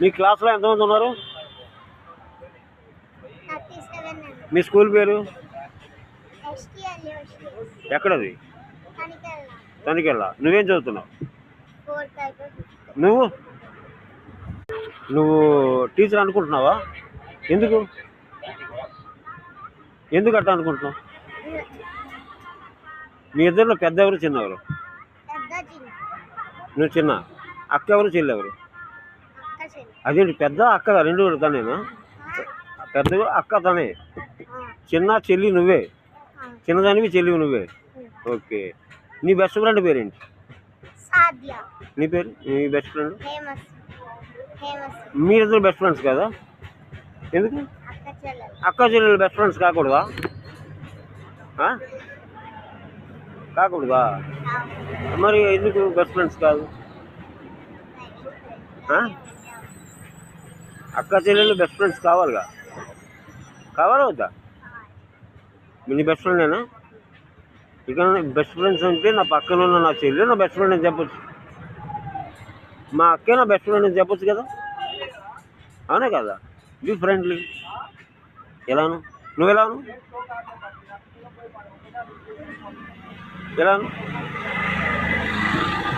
మీ క్లాస్లో ఎంతమంది ఉన్నారు? 37 అండి. మీ స్కూల్ పేరు STL ఎక్కడది? తనికెళ్ళ తనికెళ్ళ. నువ్వేం చదువుతున్నావు? 4th అయిపోయింది. నువ్వు నువ్వు టీచర్ అనుకుంటున్నావా? ఎందుకు ఎందుకు అట్లా అనుకుంటున్నావు? మీ ఇద్దరిలో పెద్ద ఎవరు చిన్న ఎవరు? పెద్ద చిన్న నువ్వు చిన్న. అక్క ఎవరు చెల్లి ఎవరు? అక్క చెల్లి. అదేంటి పెద్ద అక్క రెండు తనేనా? పెద్ద అక్క తనే, చిన్న చెల్లి నువ్వే, చిన్నదానివి చెల్లి నువ్వే. ఓకే. నీ బెస్ట్ ఫ్రెండ్ పేరేంటి? సాధ్య. నీ పేరు? నీ బెస్ట్ ఫ్రెండ్? ఫేమస్. మీరిద్దరు బెస్ట్ ఫ్రెండ్స్ కదా? ఎందుకు అక్క చెల్లెలు. అక్క చెల్లెలు బెస్ట్ ఫ్రెండ్స్ కాకూడదా? కాకూడదా? మరి ఎందుకు బెస్ట్ ఫ్రెండ్స్ కాదు? అక్క చెల్లెలు బెస్ట్ ఫ్రెండ్స్ కావాలిగా? కావాలా వద్దా? నీ బెస్ట్ ఫ్రెండేనా? ఇక బెస్ట్ ఫ్రెండ్స్ అంటే నా పక్కన ఉన్న నా చెల్లి నా బెస్ట్ ఫ్రెండ్ అని చెప్పొచ్చు, మా అక్కే నా బెస్ట్ ఫ్రెండ్ అని చెప్పొచ్చు కదా? అవునే కదా? Be friendly. ఎలాను? నువ్వు ఎలాను? ఎలాను?